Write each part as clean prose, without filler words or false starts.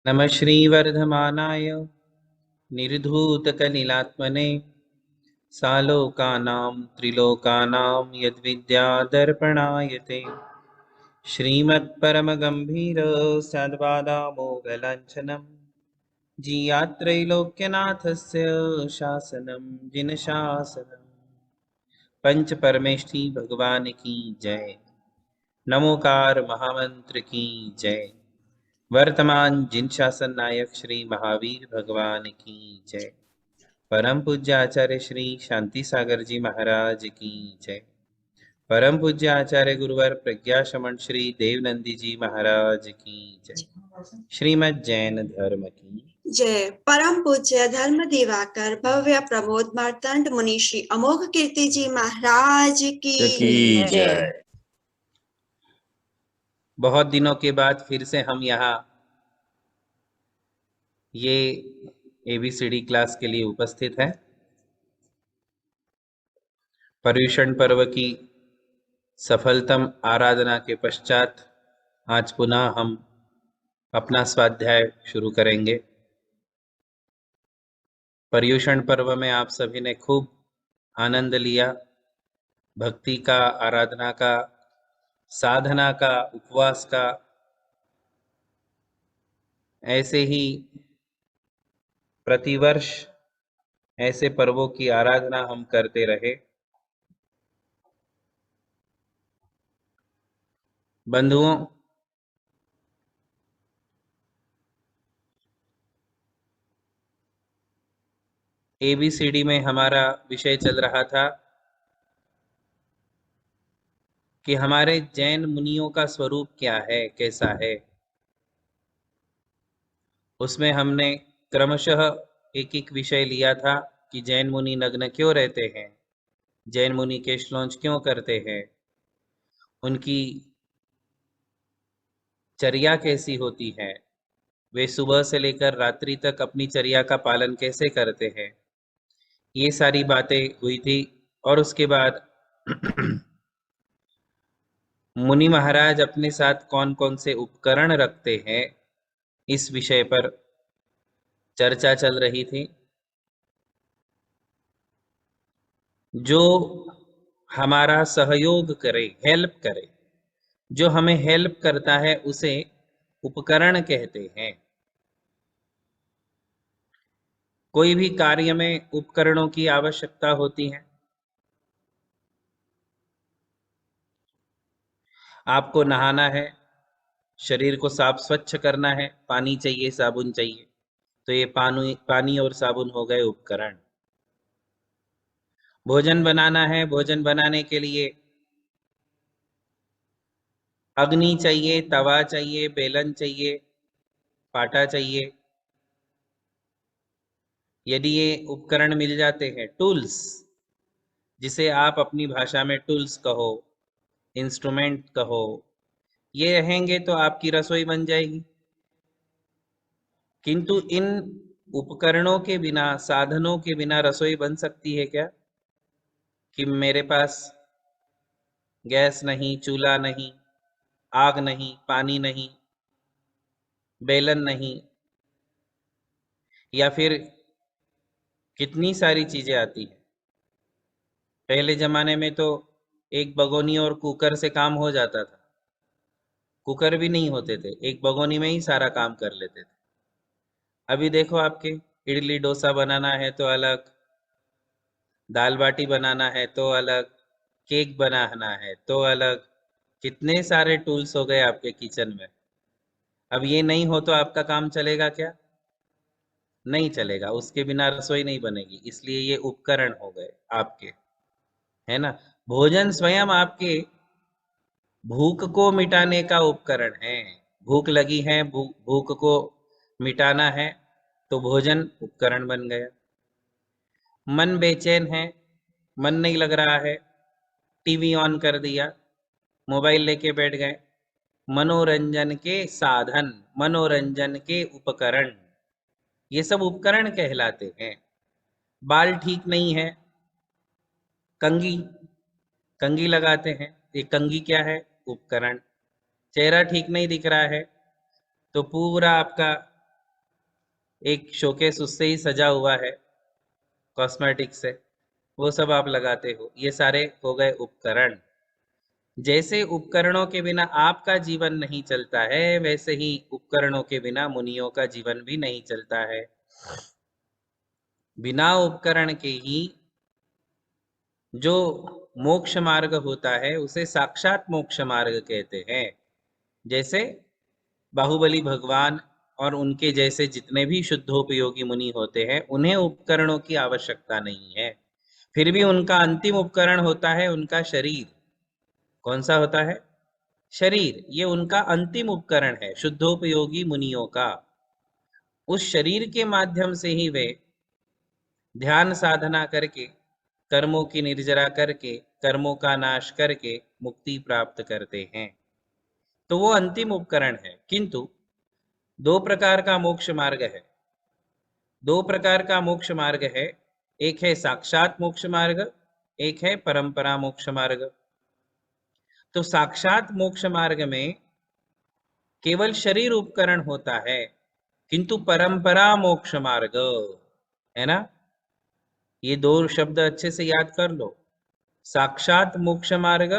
नमः श्रीवर्धमानाय निर्धूतकलिलात्मने सालोकानां त्रिलोकानां यद्विद्यादर्पणाय ते श्रीमत्परमगम्भीर सद्वादामोगलाञ्छनं जीयात्रैलोक्यनाथस्य शासनं जिनशासनं पंच परमेष्ठी भगवान की जय। नमोकार महामंत्र की जय। वर्तमान जिन शासन नायक श्री महावीर भगवान की जय। परम पूज्य आचार्य श्री शांति सागर जी महाराज की जय। परम पूज्य आचार्य गुरुवर प्रज्ञा शमन श्री देवनंदी जी महाराज की जय। श्रीमद् जैन धर्म की जय। परम पूज्य धर्म दिवाकर भव्य प्रबोध मार्तंड मुनिषी अमोघ कीर्ति जी महाराज की जय। बहुत दिनों के बाद फिर से हम यहाँ ये एबीसीडी क्लास के लिए उपस्थित हैं। पर्युषण पर्व की सफलतम आराधना के पश्चात आज पुनः हम अपना स्वाध्याय शुरू करेंगे। पर्युषण पर्व में आप सभी ने खूब आनंद लिया, भक्ति का, आराधना का, साधना का, उपवास का। ऐसे ही प्रतिवर्ष ऐसे पर्वों की आराधना हम करते रहे। बंधुओं, एबीसीडी में हमारा विषय चल रहा था कि हमारे जैन मुनियों का स्वरूप क्या है, कैसा है। उसमें हमने क्रमशः एक एक विषय लिया था कि जैन मुनि नग्न क्यों रहते हैं, जैन मुनि केशलौंच क्यों करते हैं, उनकी चर्या कैसी होती है, वे सुबह से लेकर रात्रि तक अपनी चर्या का पालन कैसे करते हैं। ये सारी बातें हुई थी। और उसके बाद मुनि महाराज अपने साथ कौन कौन से उपकरण रखते हैं, इस विषय पर चर्चा चल रही थी। जो हमारा सहयोग करे, हेल्प करे, जो हमें हेल्प करता है उसे उपकरण कहते हैं। कोई भी कार्य में उपकरणों की आवश्यकता होती है। आपको नहाना है, शरीर को साफ स्वच्छ करना है, पानी चाहिए, साबुन चाहिए, तो ये पानी और साबुन हो गए उपकरण। भोजन बनाना है, भोजन बनाने के लिए अग्नि चाहिए, तवा चाहिए, बेलन चाहिए, पाटा चाहिए। यदि ये उपकरण मिल जाते हैं, टूल्स, जिसे आप अपनी भाषा में टूल्स कहो, इंस्ट्रूमेंट कहो, ये रहेंगे तो आपकी रसोई बन जाएगी। किंतु इन उपकरणों के बिना, साधनों के बिना रसोई बन सकती है क्या? कि मेरे पास गैस नहीं, चूल्हा नहीं, आग नहीं, पानी नहीं, बेलन नहीं, या फिर कितनी सारी चीजें आती है। पहले जमाने में तो एक भगोनी और कुकर से काम हो जाता था। कुकर भी नहीं होते थे, एक भगोनी में ही सारा काम कर लेते थे। अभी देखो, आपके इडली डोसा बनाना है तो अलग, दाल बाटी बनाना है तो अलग, केक बनाना है तो अलग। कितने सारे टूल्स हो गए आपके किचन में। अब ये नहीं हो तो आपका काम चलेगा क्या? नहीं चलेगा, उसके बिना रसोई नहीं बनेगी। इसलिए ये उपकरण हो गए आपके, है ना। भोजन स्वयं आपके भूख को मिटाने का उपकरण है। भूख लगी है, भूख को मिटाना है, तो भोजन उपकरण बन गया। मन बेचैन है, मन नहीं लग रहा है, टीवी ऑन कर दिया, मोबाइल लेके बैठ गए। मनोरंजन के साधन, मनोरंजन के उपकरण, ये सब उपकरण कहलाते हैं। बाल ठीक नहीं है, कंघी, कंघी लगाते हैं, ये कंघी क्या है? उपकरण। चेहरा ठीक नहीं दिख रहा है, तो पूरा आपका एक शोकेस उससे ही सजा हुआ है, कॉस्मेटिक से, वो सब आप लगाते हो। ये सारे हो गए उपकरण। जैसे उपकरणों के बिना आपका जीवन नहीं चलता है, वैसे ही उपकरणों के बिना मुनियों का जीवन भी नहीं चलता है। बिना उपकरण के ही जो मोक्ष मार्ग होता है उसे साक्षात मोक्ष मार्ग कहते हैं। जैसे बाहुबली भगवान और उनके जैसे जितने भी शुद्धोपयोगी मुनि होते हैं, उन्हें उपकरणों की आवश्यकता नहीं है। फिर भी उनका अंतिम उपकरण होता है उनका शरीर। कौन सा होता है? शरीर। ये उनका अंतिम उपकरण है शुद्धोपयोगी मुनियों का। उस शरीर के माध्यम से ही वे ध्यान साधना करके, कर्मों की निर्जरा करके, कर्मों का नाश करके मुक्ति प्राप्त करते हैं। तो वो अंतिम उपकरण है। किंतु दो प्रकार का मोक्ष मार्ग है। दो प्रकार का मोक्ष मार्ग है। एक है साक्षात मोक्ष मार्ग, एक है परंपरा मोक्ष मार्ग। तो साक्षात मोक्ष मार्ग में केवल शरीर उपकरण होता है, किंतु परंपरा मोक्ष मार्ग है ना, ये दो शब्द अच्छे से याद कर लो। साक्षात मोक्ष मार्ग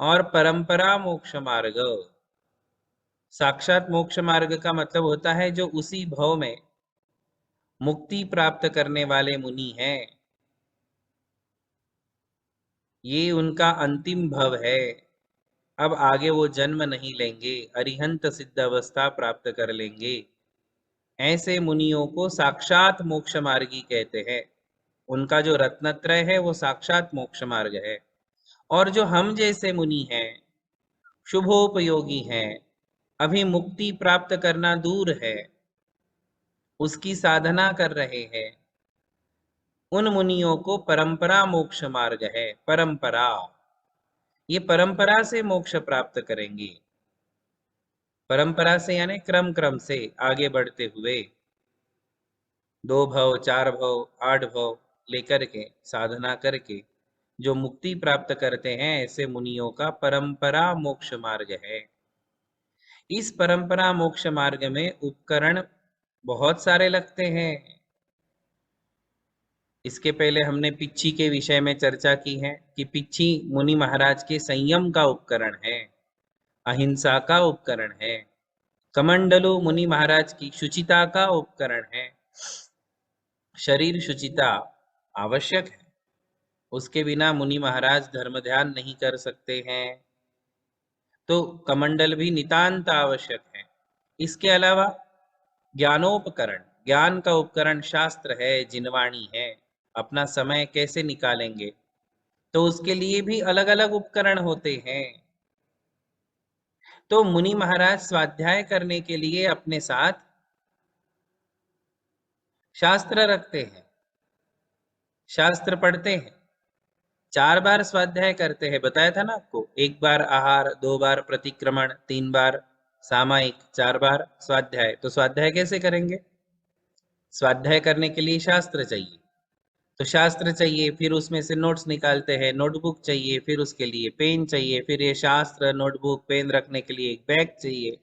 और परंपरा मोक्ष मार्ग। साक्षात मोक्ष मार्ग का मतलब होता है जो उसी भव में मुक्ति प्राप्त करने वाले मुनि हैं, ये उनका अंतिम भव है। अब आगे वो जन्म नहीं लेंगे, अरिहंत सिद्ध अवस्था प्राप्त कर लेंगे। ऐसे मुनियों को साक्षात मोक्ष मार्गी कहते हैं। उनका जो रत्नत्रय है वो साक्षात मोक्ष मार्ग है। और जो हम जैसे मुनि हैं, शुभोपयोगी हैं, अभी मुक्ति प्राप्त करना दूर है, उसकी साधना कर रहे हैं, उन मुनियों को परंपरा मोक्ष मार्ग है। परंपरा, ये परंपरा से मोक्ष प्राप्त करेंगे। परंपरा से यानी क्रम क्रम से आगे बढ़ते हुए, 2 भव, 4 भव, 8 भव लेकर के साधना करके जो मुक्ति प्राप्त करते हैं, ऐसे मुनियों का परंपरा मोक्ष मार्ग है। इस परंपरा मोक्ष मार्ग में उपकरण बहुत सारे लगते हैं। इसके पहले हमने पिच्छी के विषय में चर्चा की है कि पिच्छी मुनि महाराज के संयम का उपकरण है, अहिंसा का उपकरण है। कमंडलु मुनि महाराज की शुचिता का उपकरण है। शरीर शुचिता आवश्यक है, उसके बिना मुनि महाराज धर्म ध्यान नहीं कर सकते हैं। तो कमंडल भी नितांत आवश्यक है। इसके अलावा ज्ञानोपकरण, ज्ञान का उपकरण शास्त्र है, जिनवाणी है। अपना समय कैसे निकालेंगे, तो उसके लिए भी अलग अलग उपकरण होते हैं। तो मुनि महाराज स्वाध्याय करने के लिए अपने साथ शास्त्र रखते हैं, शास्त्र पढ़ते हैं। 4 बार स्वाध्याय करते हैं, बताया था ना आपको। 1 बार आहार, 2 बार प्रतिक्रमण, 3 बार सामायिक, 4 बार स्वाध्याय। तो स्वाध्याय कैसे करेंगे? स्वाध्याय करने के लिए शास्त्र चाहिए, तो शास्त्र चाहिए, फिर उसमें से नोट्स निकालते हैं। नोटबुक चाहिए, फिर उसके लिए पेन चाहिए, फिर ये शास्त्र नोटबुक पेन रखने के लिए एक बैग चाहिए,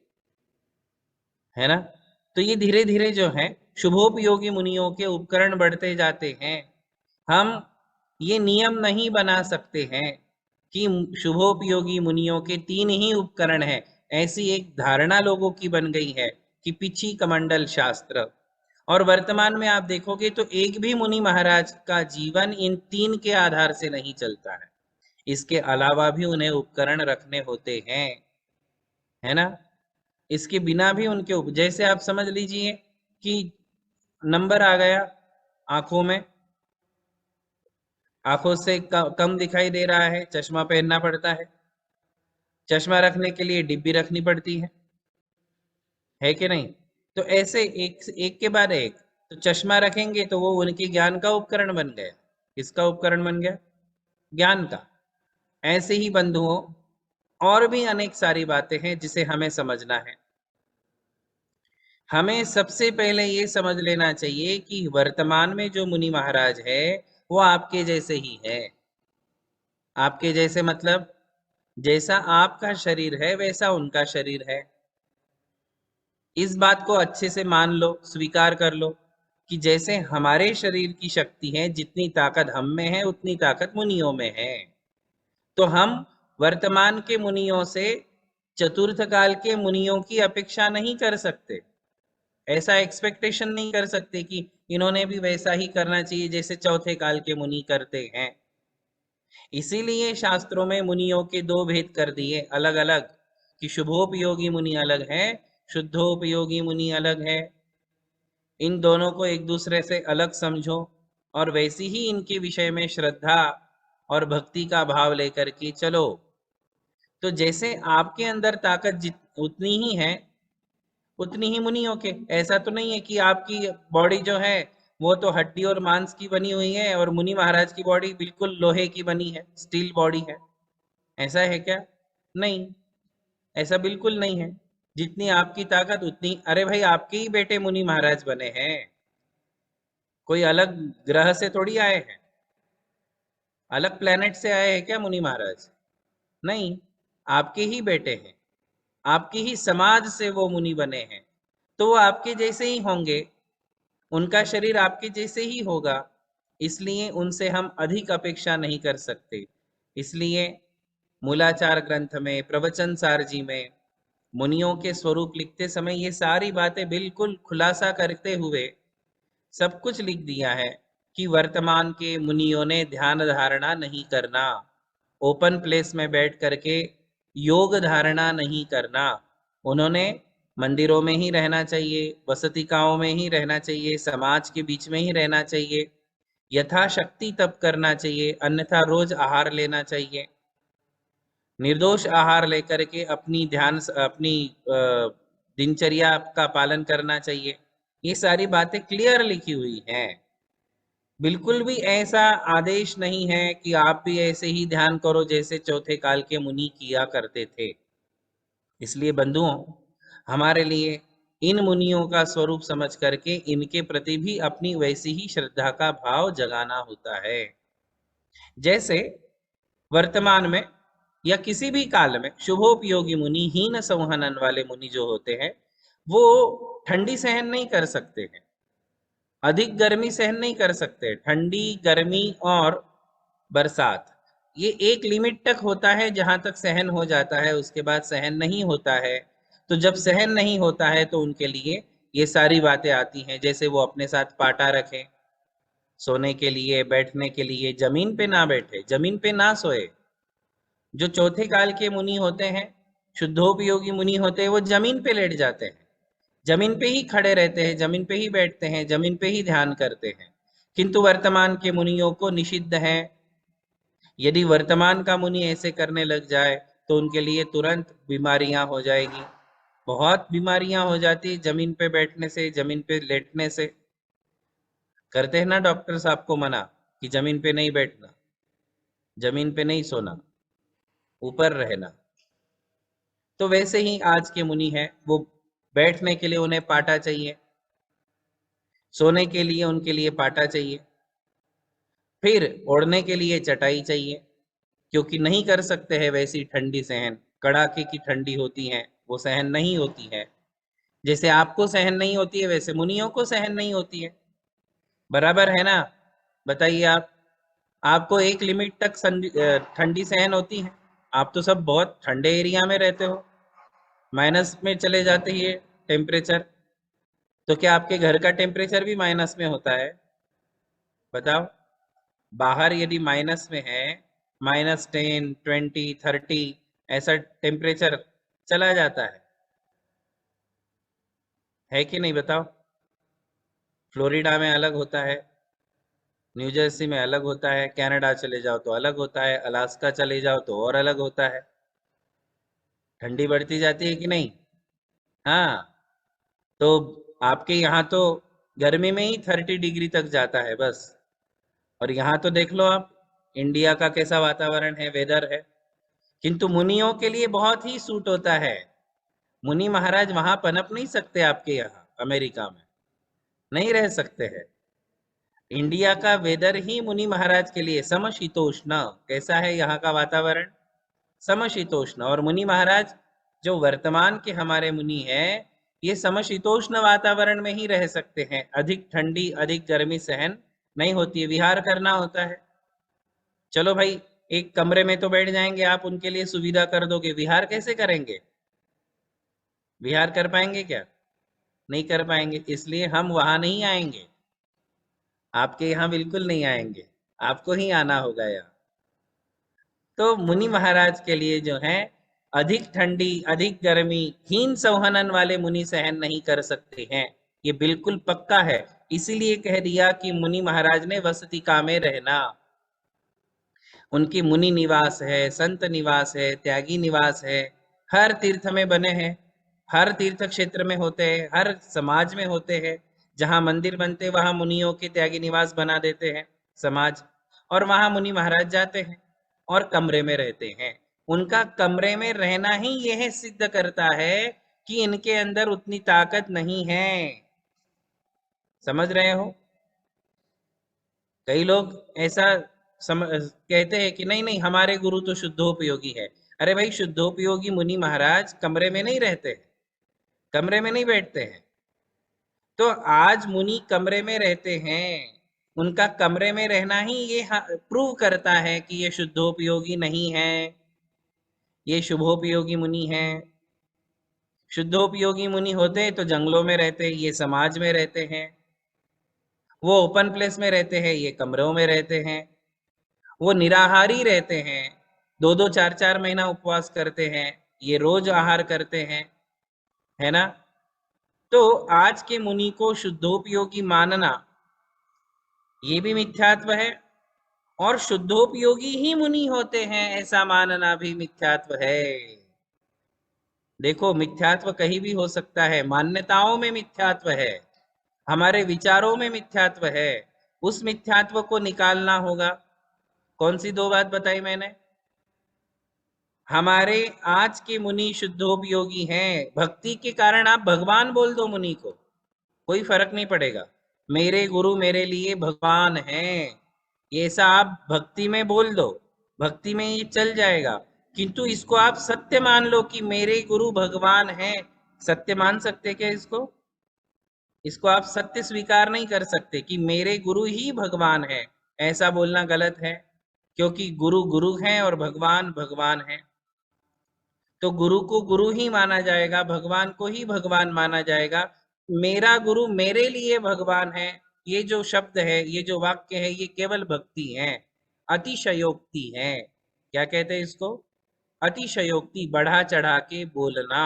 है ना। तो ये धीरे धीरे जो है शुभोपयोगी मुनियों के उपकरण बढ़ते जाते हैं। हम ये नियम नहीं बना सकते हैं कि शुभोपयोगी मुनियों के 3 ही उपकरण हैं। ऐसी एक धारणा लोगों की बन गई है कि पिछी कमंडल शास्त्र। और वर्तमान में आप देखोगे तो एक भी मुनि महाराज का जीवन इन 3 के आधार से नहीं चलता है। इसके अलावा भी उन्हें उपकरण रखने होते हैं, है ना। इसके बिना भी उनके जैसे आप समझ लीजिए कि नंबर आ गया आंखों में, आंखों से कम दिखाई दे रहा है, चश्मा पहनना पड़ता है। चश्मा रखने के लिए डिब्बी रखनी पड़ती है कि नहीं। तो ऐसे एक एक के बाद एक, तो चश्मा रखेंगे तो वो उनके ज्ञान का उपकरण बन गया। किसका उपकरण बन गया? ज्ञान का। ऐसे ही बंधुओं और भी अनेक सारी बातें हैं जिसे हमें समझना है। हमें सबसे पहले ये समझ लेना चाहिए कि वर्तमान में जो मुनि महाराज है वो आपके जैसे ही है। आपके जैसे मतलब जैसा आपका शरीर है वैसा उनका शरीर है। इस बात को अच्छे से मान लो, स्वीकार कर लो कि जैसे हमारे शरीर की शक्ति है, जितनी ताकत हम में है उतनी ताकत मुनियों में है। तो हम वर्तमान के मुनियों से चतुर्थ काल के मुनियों की अपेक्षा नहीं कर सकते, ऐसा एक्सपेक्टेशन नहीं कर सकते कि इन्होंने भी वैसा ही करना चाहिए जैसे चौथे काल के मुनि करते हैं। इसीलिए शास्त्रों में मुनियों के दो भेद कर दिए अलग अलग, कि शुभोपयोगी मुनि अलग है, शुद्धोपयोगी मुनि अलग है। इन दोनों को एक दूसरे से अलग समझो और वैसी ही इनके विषय में श्रद्धा और भक्ति का भाव लेकर के चलो। तो जैसे आपके अंदर ताकत उतनी ही है उतनी ही मुनियों के। ऐसा तो नहीं है कि आपकी बॉडी जो है वो तो हड्डी और मांस की बनी हुई है और मुनि महाराज की बॉडी बिल्कुल लोहे की बनी है, स्टील बॉडी है, ऐसा है क्या? नहीं, ऐसा बिल्कुल नहीं है। जितनी आपकी ताकत उतनी, अरे भाई आपके ही बेटे मुनि महाराज बने हैं, कोई अलग ग्रह से थोड़ी आए हैं, अलग प्लेनेट से आए हैं क्या मुनि महाराज? नहीं, आपके ही बेटे हैं, आपकी ही समाज से वो मुनि बने हैं, तो वो आपके जैसे ही होंगे, उनका शरीर आपके जैसे ही होगा, इसलिए उनसे हम अधिक अपेक्षा नहीं कर सकते। इसलिए मूलाचार ग्रंथ में, प्रवचन सार जी में मुनियों के स्वरूप लिखते समय ये सारी बातें बिल्कुल खुलासा करते हुए सब कुछ लिख दिया है कि वर्तमान के मुनियों ने ध्यान धारणा नहीं करना, ओपन प्लेस में बैठ करके योग धारणा नहीं करना। उन्होंने मंदिरों में ही रहना चाहिए, वसतिकाओं में ही रहना चाहिए, समाज के बीच में ही रहना चाहिए, यथाशक्ति तप करना चाहिए, अन्यथा रोज आहार लेना चाहिए, निर्दोष आहार लेकर के अपनी दिनचर्या का पालन करना चाहिए। ये सारी बातें क्लियर लिखी हुई हैं। बिल्कुल भी ऐसा आदेश नहीं है कि आप भी ऐसे ही ध्यान करो जैसे चौथे काल के मुनि किया करते थे। इसलिए बंधुओं, हमारे लिए इन मुनियों का स्वरूप समझ करके इनके प्रति भी अपनी वैसी ही श्रद्धा का भाव जगाना होता है। जैसे वर्तमान में या किसी भी काल में शुभोपयोगी मुनि, हीन संहनन वाले मुनि जो होते हैं, वो ठंडी सहन नहीं कर सकते हैं, अधिक गर्मी सहन नहीं कर सकते। ठंडी, गर्मी और बरसात ये एक लिमिट तक होता है, जहां तक सहन हो जाता है, उसके बाद सहन नहीं होता है। तो जब सहन नहीं होता है तो उनके लिए ये सारी बातें आती हैं, जैसे वो अपने साथ पाटा रखें सोने के लिए, बैठने के लिए, जमीन पे ना बैठे, जमीन पे ना सोए। जो चौथे काल के मुनि होते हैं, शुद्धोपयोगी मुनि होते हैं, वो जमीन पे लेट जाते हैं, जमीन पे ही खड़े रहते हैं, जमीन पे ही बैठते हैं, जमीन पे ही ध्यान करते हैं। किंतु वर्तमान के मुनियों को निषिद्ध है। यदि वर्तमान का मुनि ऐसे करने लग जाए तो उनके लिए तुरंत बीमारियां हो जाएगी, बहुत बीमारियां हो जाती जमीन पे बैठने से, जमीन पे लेटने से। करते हैं ना डॉक्टर साहब को मना कि जमीन पे नहीं बैठना, जमीन पे नहीं सोना, ऊपर रहना। तो वैसे ही आज के मुनि हैं, वो बैठने के लिए उन्हें पाटा चाहिए, सोने के लिए उनके लिए पाटा चाहिए, फिर ओढ़ने के लिए चटाई चाहिए, क्योंकि नहीं कर सकते हैं वैसी ठंडी सहन, कड़ाके की ठंडी होती है, वो सहन नहीं होती है। जैसे आपको सहन नहीं होती है वैसे मुनियों को सहन नहीं होती है, बराबर है ना? बताइए आप, आपको एक लिमिट तक ठंडी सहन होती है? आप तो सब बहुत ठंडे एरिया में रहते हो, माइनस में चले जाते ही टेम्परेचर। तो क्या आपके घर का टेम्परेचर भी माइनस में होता है? बताओ। बाहर यदि माइनस में है, -10, 20, 30 ऐसा टेम्परेचर चला जाता है कि नहीं? बताओ। फ्लोरिडा में अलग होता है, न्यू जर्सी में अलग होता है, कनाडा चले जाओ तो अलग होता है, अलास्का चले जाओ तो और अलग होता है। ठंडी बढ़ती जाती है कि नहीं? हाँ, तो आपके यहाँ तो गर्मी में ही 30 डिग्री तक जाता है बस। और यहाँ तो देख लो आप, इंडिया का कैसा वातावरण है, वेदर है। किंतु मुनियों के लिए बहुत ही सूट होता है। मुनि महाराज वहां पनप नहीं सकते, आपके यहाँ अमेरिका में नहीं रह सकते हैं। इंडिया का वेदर ही मुनि महाराज के लिए समशीतोष्ण। कैसा है यहाँ का वातावरण? समशीतोष्ण। और मुनि महाराज जो वर्तमान के हमारे मुनि हैं, ये समशीतोष्ण वातावरण में ही रह सकते हैं, अधिक ठंडी अधिक गर्मी सहन नहीं होती है, विहार करना होता है। चलो भाई, एक कमरे में तो बैठ जाएंगे, आप उनके लिए सुविधा कर दोगे, विहार कैसे करेंगे? विहार कर पाएंगे क्या? नहीं कर पाएंगे, इसलिए हम वहां नहीं आएंगे, आपके यहाँ बिल्कुल नहीं आएंगे, आपको ही आना होगा यहाँ। तो मुनि महाराज के लिए जो है, अधिक ठंडी अधिक गर्मी हीन संहनन वाले मुनि सहन नहीं कर सकते हैं, ये बिल्कुल पक्का है। इसीलिए कह दिया कि मुनि महाराज ने वसतिका में रहना, उनकी मुनि निवास है, संत निवास है, त्यागी निवास है, हर तीर्थ में बने हैं, हर तीर्थ क्षेत्र में होते हैं, हर समाज में होते हैं। जहां मंदिर बनते वहां मुनियों के त्यागी निवास बना देते हैं समाज, और वहां मुनि महाराज जाते हैं और कमरे में रहते हैं। उनका कमरे में रहना ही यह सिद्ध करता है कि इनके अंदर उतनी ताकत नहीं है। समझ रहे हो? कई लोग ऐसा कहते हैं कि नहीं नहीं, हमारे गुरु तो शुद्धोपयोगी है। अरे भाई, शुद्धोपयोगी मुनि महाराज कमरे में नहीं रहते हैं, कमरे में नहीं बैठते हैं। तो आज मुनि कमरे में रहते हैं, उनका कमरे में रहना ही ये प्रूव करता है कि ये शुद्धोपयोगी नहीं है, ये शुभोपयोगी मुनि है। शुद्धोपयोगी मुनि होते तो जंगलों में रहते, ये समाज में रहते हैं। वो ओपन प्लेस में रहते हैं, ये कमरों में रहते हैं। वो निराहारी रहते हैं, 2-2 4-4 महीना उपवास करते हैं, ये रोज आहार करते हैं, है ना? तो आज के मुनि को शुद्धोपयोगी मानना ये भी मिथ्यात्व है, और शुद्धोपयोगी ही मुनि होते हैं ऐसा मानना भी मिथ्यात्व है। देखो, मिथ्यात्व कहीं भी हो सकता है, मान्यताओं में मिथ्यात्व है, हमारे विचारों में मिथ्यात्व है, उस मिथ्यात्व को निकालना होगा। कौन सी दो बात बताई मैंने? हमारे आज के मुनि शुद्धोपयोगी हैं, भक्ति के कारण आप भगवान बोल दो मुनि को, कोई फर्क नहीं पड़ेगा। मेरे गुरु मेरे लिए भगवान हैं, ये ऐसा आप भक्ति में बोल दो, भक्ति में ये चल जाएगा। किंतु इसको आप सत्य मान लो कि मेरे गुरु भगवान हैं, सत्य मान सकते क्या इसको? इसको आप सत्य स्वीकार नहीं कर सकते कि मेरे गुरु ही भगवान है, ऐसा बोलना गलत है। क्योंकि गुरु गुरु हैं और भगवान भगवान है, तो गुरु को गुरु ही माना जाएगा, भगवान को ही भगवान माना जाएगा। मेरा गुरु मेरे लिए भगवान है, ये जो शब्द है, ये जो वाक्य है, ये केवल भक्ति है, अतिशयोक्ति है। क्या कहते हैं इसको? अतिशयोक्ति, बढ़ा चढ़ा के बोलना,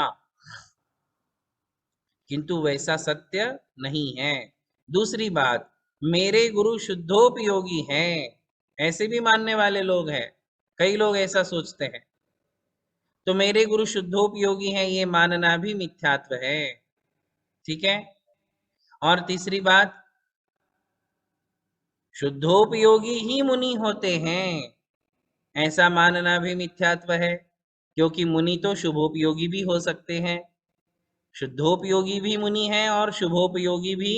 किंतु वैसा सत्य नहीं है। दूसरी बात, मेरे गुरु शुद्धोपयोगी हैं, ऐसे भी मानने वाले लोग हैं, कई लोग ऐसा सोचते हैं। तो मेरे गुरु शुद्धोपयोगी हैं, ये मानना भी मिथ्यात्व है। ठीक है? और तीसरी बात, शुद्धोपयोगी ही मुनि होते हैं, ऐसा मानना भी मिथ्यात्व है, क्योंकि मुनि तो शुभोपयोगी भी हो सकते हैं। शुद्धोपयोगी भी मुनि हैं और शुभोपयोगी भी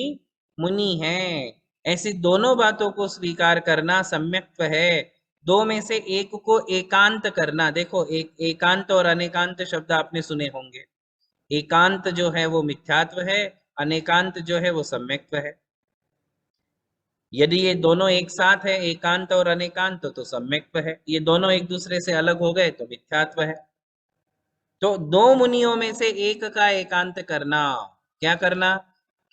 मुनि हैं। ऐसी दोनों बातों को स्वीकार करना सम्यक्त्व है। दो में से एक को एकांत करना, देखो एक एकांत और अनेकांत शब्द आपने सुने होंगे। एकांत जो है वो मिथ्यात्व है, अनेकांत जो है वो सम्यक्त्व है। यदि ये दोनों एक साथ है, एकांत और अनेकांत, तो सम्यक्त्व है। ये दोनों एक दूसरे से अलग हो गए तो मिथ्यात्व है। तो दो मुनियों में से एक का एकांत करना, क्या करना?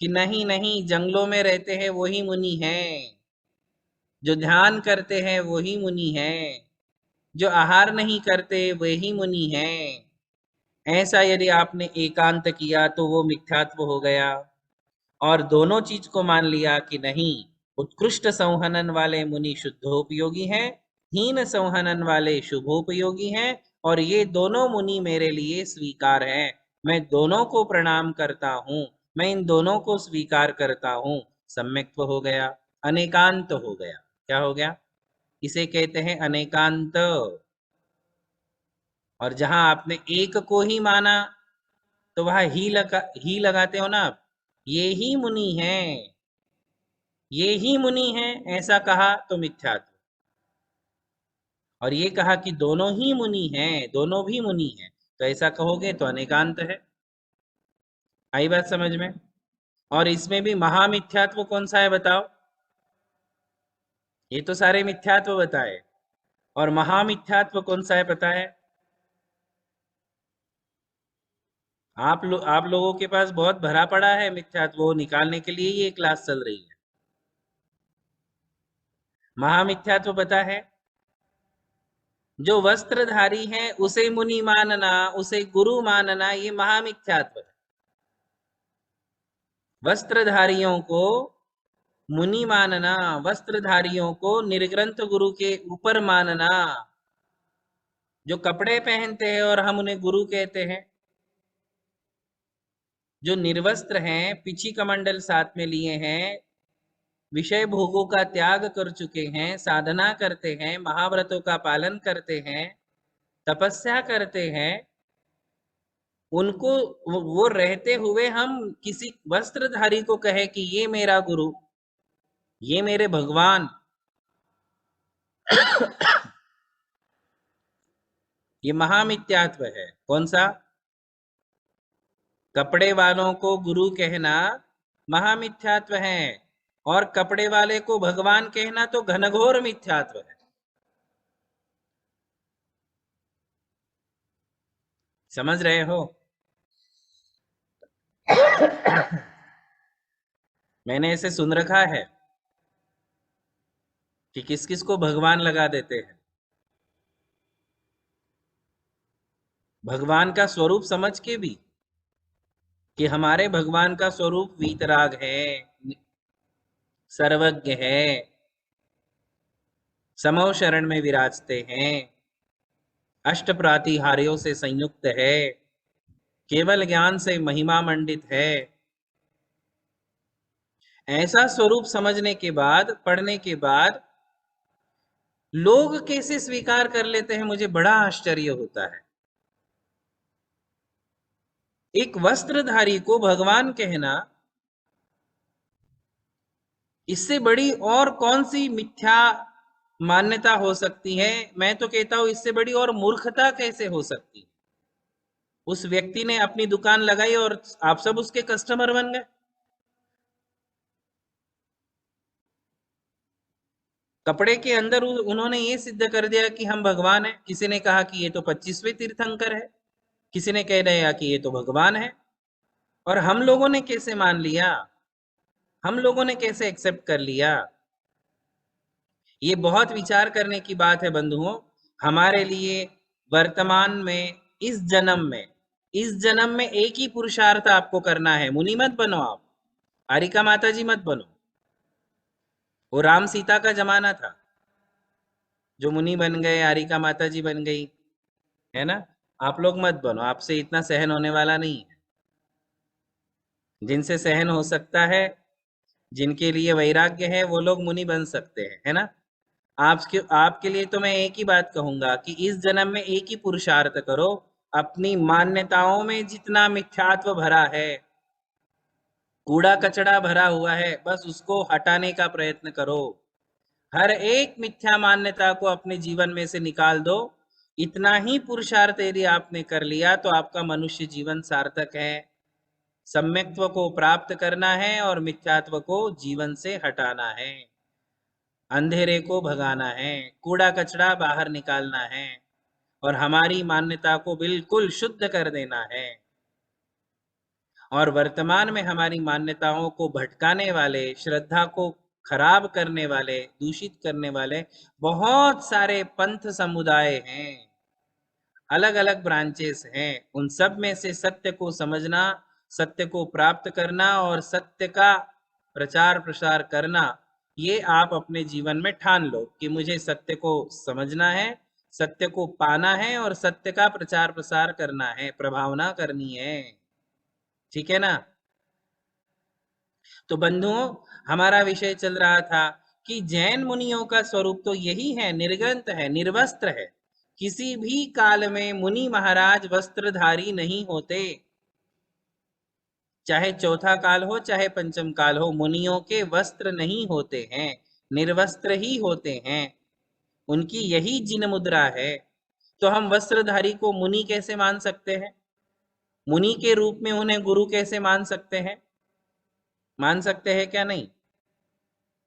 कि नहीं नहीं, जंगलों में रहते हैं वही मुनि हैं, जो ध्यान करते हैं वही मुनि हैं, जो आहार नहीं करते वही मुनि हैं। ऐसा यदि आपने एकांत किया तो वो मिथ्यात्व हो गया। और दोनों चीज को मान लिया कि नहीं, उत्कृष्ट संहनन वाले मुनि शुद्धोपयोगी हैं, हीन संहनन वाले शुभोपयोगी हैं, और ये दोनों मुनि मेरे लिए स्वीकार हैं, मैं दोनों को प्रणाम करता हूं, मैं इन दोनों को स्वीकार करता हूं। सम्यक्त्व हो गया, अनेकांत हो गया। क्या हो गया? इसे कहते हैं अनेकांत। और जहां आपने एक को ही माना तो वहां ही लगाते हो ना आप, ये ही मुनि है, ये ही मुनि है, ऐसा कहा तो मिथ्यात्व। और ये कहा कि दोनों ही मुनि हैं, दोनों भी मुनि हैं, तो ऐसा कहोगे तो अनेकांत है। आई बात समझ में? और इसमें भी महामिथ्यात्व कौन सा है बताओ? ये तो सारे मिथ्यात्व बताए, और महामिथ्यात्व कौन सा है पता है? आप लोगों के पास बहुत भरा पड़ा है मिथ्यात्व, वो निकालने के लिए ये क्लास चल रही है। महामिथ्यात्व पता है? जो वस्त्रधारी है उसे मुनि मानना, उसे गुरु मानना, ये महामिथ्यात्व है। वस्त्रधारियों को मुनि मानना, वस्त्रधारियों को निर्ग्रंथ गुरु के ऊपर मानना। जो कपड़े पहनते हैं और हम उन्हें गुरु कहते हैं, जो निर्वस्त्र हैं, पिछी कमंडल साथ में लिए हैं, विषय भोगों का त्याग कर चुके हैं, साधना करते हैं, महाव्रतों का पालन करते हैं, तपस्या करते हैं, उनको वो रहते हुए हम किसी वस्त्रधारी को कहे कि ये मेरा गुरु, ये मेरे भगवान, ये महामिथ्यात्व है। कौन सा? कपड़े वालों को गुरु कहना महामिथ्यात्व है, और कपड़े वाले को भगवान कहना तो घनघोर मिथ्यात्व है। समझ रहे हो? मैंने ऐसे सुन रखा है कि किस किस को भगवान लगा देते हैं। भगवान का स्वरूप समझ के भी, कि हमारे भगवान का स्वरूप वीतराग है, सर्वज्ञ है, समो शरण में विराजते हैं, अष्ट प्रातिहार्यों से संयुक्त है, केवल ज्ञान से महिमा मंडित है। ऐसा स्वरूप समझने के बाद, पढ़ने के बाद लोग कैसे स्वीकार कर लेते हैं, मुझे बड़ा आश्चर्य होता है। एक वस्त्रधारी को भगवान कहना, इससे बड़ी और कौन सी मिथ्या मान्यता हो सकती है? मैं तो कहता हूं इससे बड़ी और मूर्खता कैसे हो सकती है? उस व्यक्ति ने अपनी दुकान लगाई और आप सब उसके कस्टमर बन गए। कपड़े के अंदर उन्होंने ये सिद्ध कर दिया कि हम भगवान हैं। किसी ने कहा कि ये तो 25वें तीर्थंकर है, किसी ने कह दिया कि ये तो भगवान है। और हम लोगों ने कैसे मान लिया? हम लोगों ने कैसे एक्सेप्ट कर लिया? ये बहुत विचार करने की बात है बंधुओं। हमारे लिए वर्तमान में, इस जन्म में एक ही पुरुषार्थ आपको करना है। मुनि मत बनो आप, आरिका माता जी मत बनो। वो राम सीता का जमाना था, जो मुनि बन गए, आरिका माता जी बन गई, है ना? आप लोग मत बनो, आपसे इतना सहन होने वाला नहीं है। जिनसे सहन हो सकता है, जिनके लिए वैराग्य है, वो लोग मुनि बन सकते हैं, है ना? आपके लिए तो मैं एक ही बात कहूंगा कि इस जन्म में एक ही पुरुषार्थ करो। अपनी मान्यताओं में जितना मिथ्यात्व भरा है, कूड़ा कचड़ा भरा हुआ है, बस उसको हटाने का प्रयत्न करो। हर एक मिथ्या मान्यता को अपने जीवन में से निकाल दो। इतना ही पुरुषार्थ यदि आपने कर लिया तो आपका मनुष्य जीवन सार्थक है। सम्यक्त्व को प्राप्त करना है और मिथ्यात्व को जीवन से हटाना है, अंधेरे को भगाना है, कूड़ा कचरा बाहर निकालना है, और हमारी मान्यता को बिल्कुल शुद्ध कर देना है। और वर्तमान में हमारी मान्यताओं को भटकाने वाले, श्रद्धा को खराब करने वाले, दूषित करने वाले बहुत सारे पंथ समुदाय हैं, अलग अलग ब्रांचेस हैं। उन सब में से सत्य को समझना, सत्य को प्राप्त करना और सत्य का प्रचार प्रसार करना, ये आप अपने जीवन में ठान लो कि मुझे सत्य को समझना है, सत्य को पाना है और सत्य का प्रचार प्रसार करना है, प्रभावना करनी है। ठीक है ना? तो बंधुओं, हमारा विषय चल रहा था कि जैन मुनियों का स्वरूप तो यही है, निर्ग्रंथ है, निर्वस्त्र है। किसी भी काल में मुनि महाराज वस्त्रधारी नहीं होते। चाहे चौथा काल हो, चाहे पंचम काल हो, मुनियों के वस्त्र नहीं होते हैं, निर्वस्त्र ही होते हैं। उनकी यही जिन मुद्रा है। तो हम वस्त्रधारी को मुनि कैसे मान सकते हैं? मुनि के रूप में उन्हें गुरु कैसे मान सकते हैं? मान सकते हैं क्या? नहीं,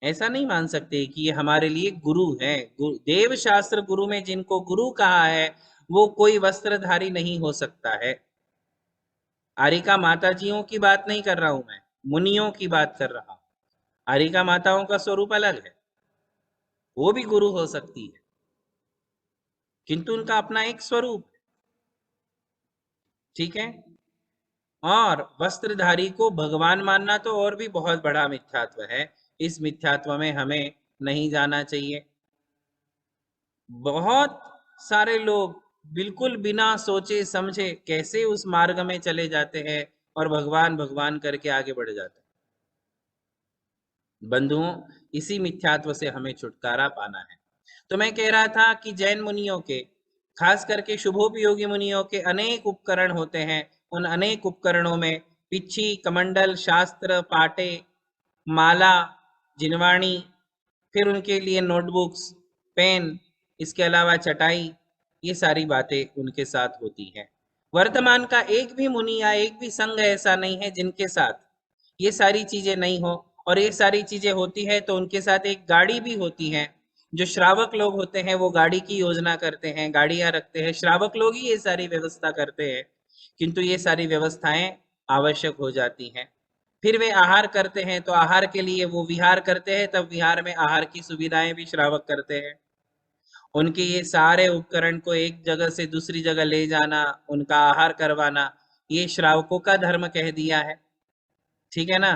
ऐसा नहीं मान सकते कि ये हमारे लिए गुरु है। देव शास्त्र गुरु में जिनको गुरु कहा है वो कोई वस्त्रधारी नहीं हो सकता है। आरिका माताजियों की बात नहीं कर रहा हूं मैं, मुनियों की बात कर रहा हूं। आरिका माताओं का स्वरूप अलग है, वो भी गुरु हो सकती है, किंतु उनका अपना एक स्वरूप है। ठीक है। और वस्त्रधारी को भगवान मानना तो और भी बहुत बड़ा मिथ्यात्व है। इस मिथ्यात्व में हमें नहीं जाना चाहिए। बहुत सारे लोग बिल्कुल बिना सोचे समझे कैसे उस मार्ग में चले जाते हैं और भगवान भगवान करके आगे बढ़ जाते हैं। बंधुओं, इसी मिथ्यात्व से हमें छुटकारा पाना है। तो मैं कह रहा था कि जैन मुनियों के, खास करके शुभोपयोगी मुनियों के अनेक उपकरण होते हैं। उन अनेक उपकरणों में पिच्छी, कमंडल, शास्त्र, पाटे, माला, जिनवाणी, फिर उनके लिए नोटबुक्स, पेन, इसके अलावा चटाई, ये सारी बातें उनके साथ होती हैं। वर्तमान का एक भी मुनि या एक भी संघ ऐसा नहीं है जिनके साथ ये सारी चीजें नहीं हो। और ये सारी चीजें होती है तो उनके साथ एक गाड़ी भी होती है। जो श्रावक लोग होते हैं वो गाड़ी की योजना करते हैं, गाड़ियां रखते हैं, श्रावक लोग ही ये सारी व्यवस्था करते हैं। किंतु ये सारी व्यवस्थाएं आवश्यक हो जाती हैं। फिर वे आहार करते हैं तो आहार के लिए वो विहार करते हैं, तब विहार में आहार की सुविधाएं भी श्रावक करते हैं। उनके ये सारे उपकरण को एक जगह से दूसरी जगह ले जाना, उनका आहार करवाना, ये श्रावकों का धर्म कह दिया है। ठीक है ना?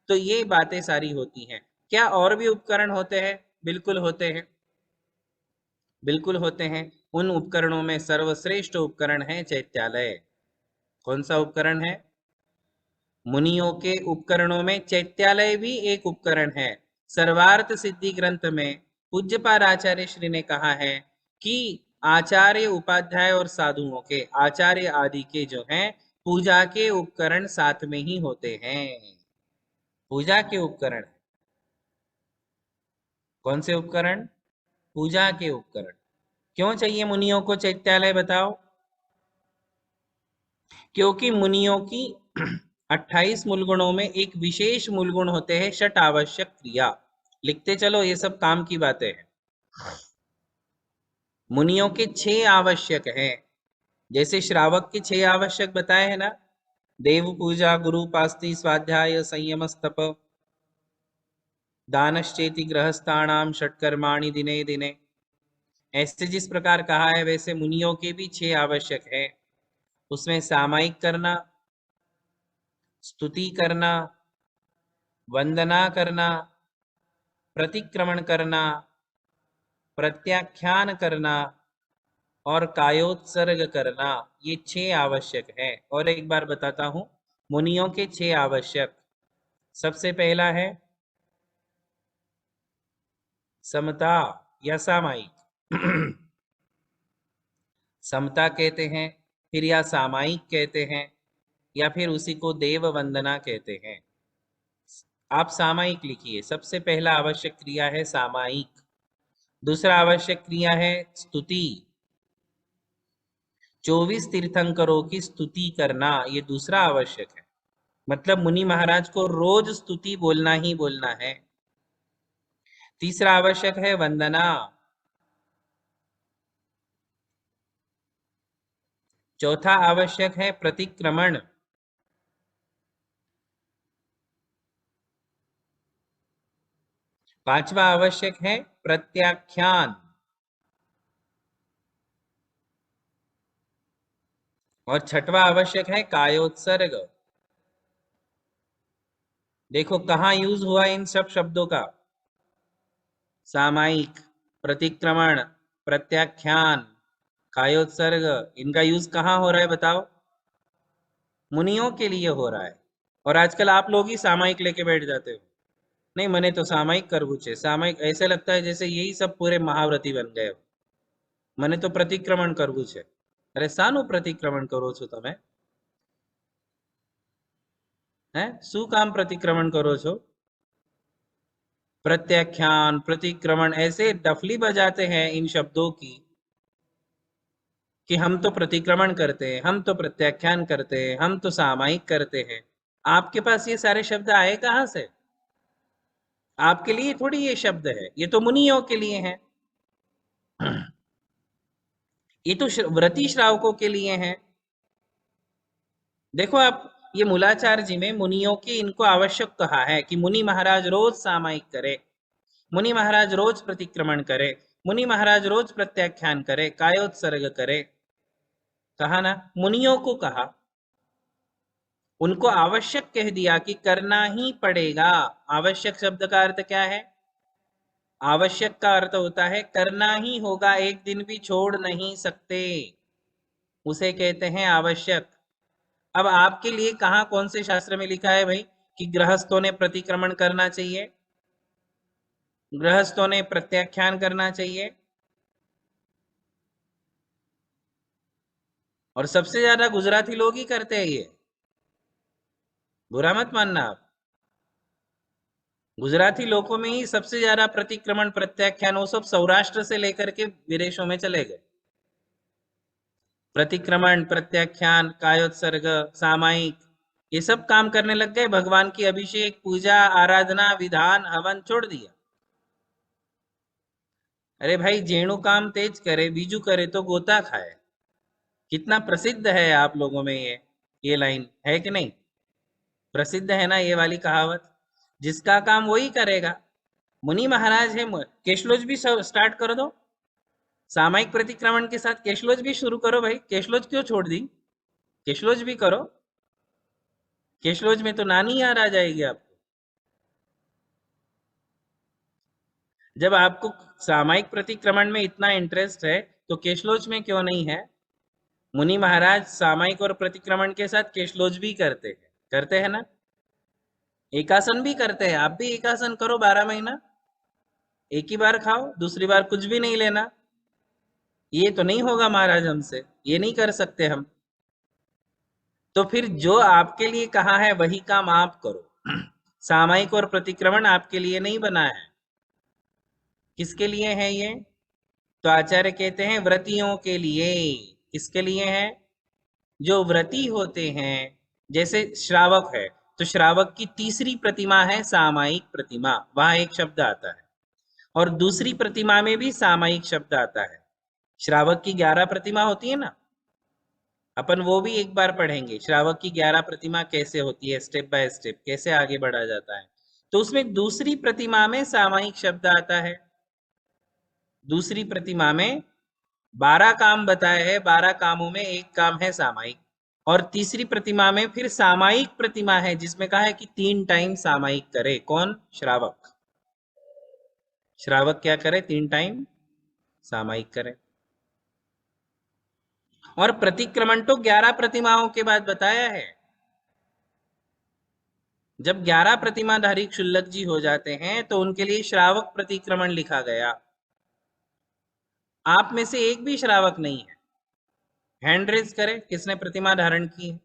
तो ये बातें सारी होती हैं। क्या और भी उपकरण होते हैं? बिल्कुल होते हैं, बिल्कुल होते हैं। उन उपकरणों में सर्वश्रेष्ठ उपकरण है चैत्यालय। कौन सा उपकरण है? मुनियों के उपकरणों में चैत्यालय भी एक उपकरण है। सर्वार्थ सिद्धि ग्रंथ में पूज्यपाद आचार्य श्री ने कहा है कि आचार्य, उपाध्याय और साधुओं के, आचार्य आदि के जो हैं पूजा के उपकरण साथ में ही होते हैं। पूजा के उपकरण। कौन से उपकरण? पूजा के उपकरण। क्यों चाहिए मुनियों को चैत्यालय, बताओ? क्योंकि मुनियों की 28 मूलगुणों में एक विशेष मूलगुण होते हैं षट आवश्यक क्रिया। लिखते चलो, ये सब काम की बातें हैं। मुनियों के 6 आवश्यक हैं। जैसे श्रावक के 6 आवश्यक बताए हैं ना, देव पूजा, गुरु पास्ति, स्वाध्याय, संयम, तप, दानश्चेति गृहस्थानाम षटकर्माणि दिने दिने। ऐसे जिस प्रकार कहा है वैसे मुनियों के भी 6 आवश्यक है। उसमें सामायिक करना, स्तुति करना, वंदना करना, प्रतिक्रमण करना, प्रत्याख्यान करना और कायोत्सर्ग करना, ये 6 आवश्यक है। और एक बार बताता हूं मुनियों के 6 आवश्यक। सबसे पहला है समता या सामायिक। समता कहते हैं, फिर या सामायिक कहते हैं, या फिर उसी को देव वंदना कहते हैं। आप सामायिक लिखिए। सबसे पहला आवश्यक क्रिया है सामायिक। दूसरा आवश्यक क्रिया है स्तुति। 24 तीर्थंकरों की स्तुति करना, ये दूसरा आवश्यक है। मतलब मुनि महाराज को रोज स्तुति बोलना ही बोलना है। तीसरा आवश्यक है वंदना। चौथा आवश्यक है प्रतिक्रमण। पांचवा आवश्यक है प्रत्याख्यान। और छठवा आवश्यक है कायोत्सर्ग। देखो कहाँ यूज हुआ इन सब शब्दों का। सामायिक, प्रतिक्रमण, प्रत्याख्यान, कायोत्सर्ग, इनका यूज कहाँ हो रहा है बताओ? मुनियों के लिए हो रहा है। और आजकल आप लोग ही सामायिक लेके बैठ जाते हो। नहीं, मैंने तो सामायिक करवू छे। सामायिक ऐसे लगता है जैसे यही सब पूरे महाव्रती बन गए हो। मैंने तो प्रतिक्रमण करवू छे। अरे सानु प्रतिक्रमण करो છો તમે? हैं? શું કામ प्रतिक्रमण करो છો? प्रत्याख्यान, प्रतिक्रमण, ऐसे डफली बजाते हैं इन शब्दों की कि हम तो प्रतिक्रमण करते हैं, हम तो प्रत्याख्यान करते हैं, हम तो सामायिक करते हैं। आपके पास ये सारे शब्द आए कहाँ से? आपके लिए थोड़ी ये शब्द है, ये तो मुनियों के लिए है। ये तो व्रती श्रावकों के लिए है। देखो आप, ये मूलाचार्य जी में मुनियों की इनको आवश्यक कहा है कि मुनि महाराज रोज सामायिक करे, मुनि महाराज रोज प्रतिक्रमण करे, मुनि महाराज रोज प्रत्याख्यान करे, कायोत्सर्ग करे। कहा ना, मुनियों को कहा, उनको आवश्यक कह दिया कि करना ही पड़ेगा। आवश्यक शब्द का अर्थ क्या है? आवश्यक का अर्थ होता है करना ही होगा, एक दिन भी छोड़ नहीं सकते, उसे कहते हैं आवश्यक। अब आपके लिए कहाँ कौन से शास्त्र में लिखा है भाई कि गृहस्थों ने प्रतिक्रमण करना चाहिए, गृहस्थों ने प्रत्याख्यान करना चाहिए? और सबसे ज्यादा गुजराती लोग ही करते हैं ये, बुरा मत मानना आप। गुजराती लोगों में ही सबसे ज्यादा प्रतिक्रमण प्रत्याख्यान, वो सब सौराष्ट्र से लेकर के विदेशों में चले गए। प्रतिक्रमण, प्रत्याख्यान, कायोत्सर्ग, सामायिक, ये सब काम करने लग गए। भगवान की अभिषेक, पूजा, आराधना, विधान, हवन छोड़ दिया। अरे भाई, जेणु काम तेज करे, बीजू करे तो गोता खाए। कितना प्रसिद्ध है आप लोगों में ये लाइन है कि नहीं? प्रसिद्ध है ना ये वाली कहावत, जिसका काम वही करेगा। मुनि महाराज है, केशलोज भी स्टार्ट कर दो, सामायिक प्रतिक्रमण के साथ केशलोज भी शुरू करो भाई। केशलोज क्यों छोड़ दी? केशलोज भी करो। केशलोज में तो नानी याद आ जाएगी आपको। जब आपको सामायिक प्रतिक्रमण में इतना इंटरेस्ट है तो केशलोज में क्यों नहीं है? मुनि महाराज सामायिक और प्रतिक्रमण के साथ केशलोज भी करते हैं ना। एकासन भी करते हैं, आप भी एकासन करो 12 महीना, एक ही बार खाओ, दूसरी बार कुछ भी नहीं लेना। ये तो नहीं होगा महाराज हमसे, ये नहीं कर सकते हम। तो फिर जो आपके लिए कहा है वही काम आप करो। सामायिक और प्रतिक्रमण आपके लिए नहीं बना है। किसके लिए है ये? तो आचार्य कहते हैं व्रतियों के लिए। किसके लिए है? जो व्रती होते हैं। जैसे श्रावक है, तो श्रावक की तीसरी प्रतिमा है सामायिक प्रतिमा, वहां एक शब्द आता है। और दूसरी प्रतिमा में भी सामायिक शब्द आता है। श्रावक की 11 प्रतिमा होती है ना, अपन वो भी एक बार पढ़ेंगे। श्रावक की 11 प्रतिमा कैसे होती है, स्टेप बाय स्टेप कैसे आगे बढ़ा जाता है। तो उसमें दूसरी प्रतिमा में सामायिक शब्द आता है। दूसरी प्रतिमा में 12 काम बताए हैं, 12 कामों में एक काम है सामायिक। और तीसरी प्रतिमा में फिर सामायिक प्रतिमा है, जिसमें कहा है कि 3 टाइम सामायिक करे। कौन? श्रावक। श्रावक क्या करे? 3 टाइम सामायिक करे। और प्रतिक्रमण तो 11 प्रतिमाओं के बाद बताया है। जब 11 प्रतिमाधारी क्षुल्लक जी हो जाते हैं तो उनके लिए श्रावक प्रतिक्रमण लिखा गया। आप में से एक भी श्रावक नहीं है, हैंड रेज करे किसने प्रतिमा धारण की है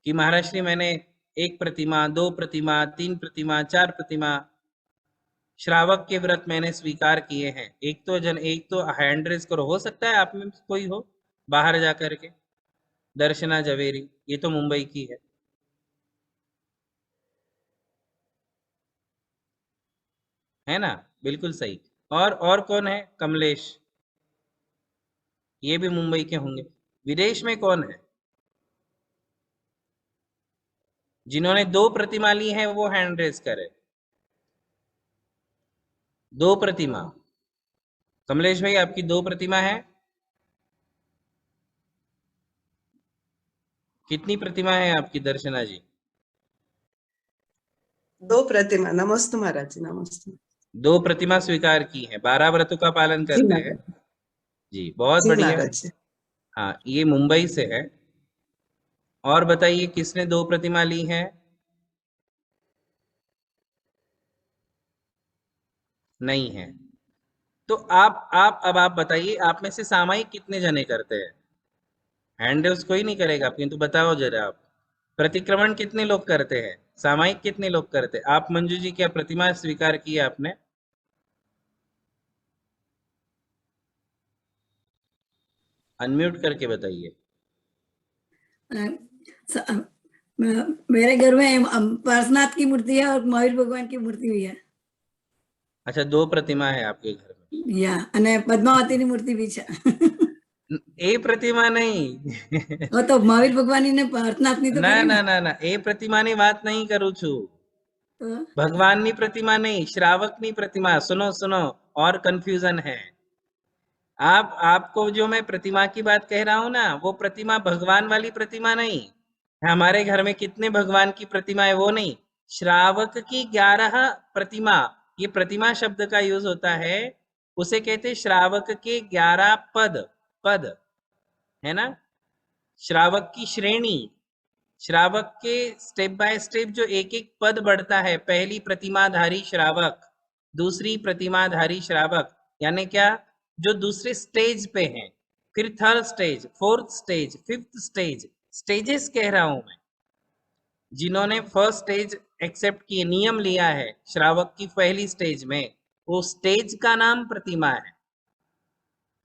कि महाराज श्री मैंने 1 प्रतिमा, 2 प्रतिमा, 3 प्रतिमा, 4 प्रतिमा श्रावक के व्रत मैंने स्वीकार किए हैं। एक तो हैंड रेज करो। हो सकता है आप में कोई हो बाहर जाकर के। दर्शना जवेरी, ये तो मुंबई की है ना? बिल्कुल सही। और कौन है? कमलेश, ये भी मुंबई के होंगे। विदेश में कौन है जिन्होंने 2 प्रतिमा ली है? वो हैंड रेज करे। 2 प्रतिमा। कमलेश भाई, आपकी 2 प्रतिमा है? कितनी प्रतिमा है आपकी दर्शना जी? 2 प्रतिमा। नमस्ते महाराज जी, नमस्ते। 2 प्रतिमा स्वीकार की है, 12 व्रतों का पालन जी करते हैं। महाराज जी, बहुत जी बढ़िया। महाराज जी। हाँ, ये मुंबई से है। और बताइए किसने 2 प्रतिमा ली है? नहीं है। तो अब आप बताइए, आप में से सामायिक कितने जने करते हैं? हैंड रेज कोई नहीं करेगा, किंतु बताओ जरा आप। प्रतिक्रमण कितने लोग करते हैं? सामायिक कितने लोग करते हैं? आप मंजू जी, क्या प्रतिमा स्वीकार की है आपने? अनम्यूट करके बताइए। मेरे घर में पार्श्वनाथ की मूर्ति है और महावीर भगवान की मूर्ति भी है। अच्छा, 2 प्रतिमा है आपके घर में। या અને પદ્માવતીની મૂર્તિ બી છે। ए प्रतिमा नहीं। वो तो महावीर भगवान ने पार्श्वनाथनी तो ના કરી ના ને। ના ના, એ प्रतिमाની વાત नहीं करूँ છું। તો भगवाननी प्रतिमा नहीं, श्रावकनी प्रतिमा। सुनो सुनो, और कंफ्यूजन है। आपको जो मैं प्रतिमा की बात कह रहा हूं ना, वो प्रतिमा भगवान वाली प्रतिमा नहीं। हमारे घर में कितने भगवान की प्रतिमा है वो नहीं, श्रावक की 11 प्रतिमा। ये प्रतिमा शब्द का यूज होता है, उसे कहते श्रावक के 11 पद। पद है ना, श्रावक की श्रेणी। श्रावक के स्टेप बाय स्टेप जो एक एक पद बढ़ता है, पहली प्रतिमाधारी श्रावक, दूसरी प्रतिमाधारी श्रावक, यानी क्या, जो दूसरे स्टेज पे हैं, फिर third stage, fourth stage, fifth stage, stages कह रहा हूं मैं। जिन्होंने फर्स्ट स्टेज एक्सेप्ट किए, नियम लिया है श्रावक की पहली स्टेज में, वो स्टेज का नाम प्रतिमा है।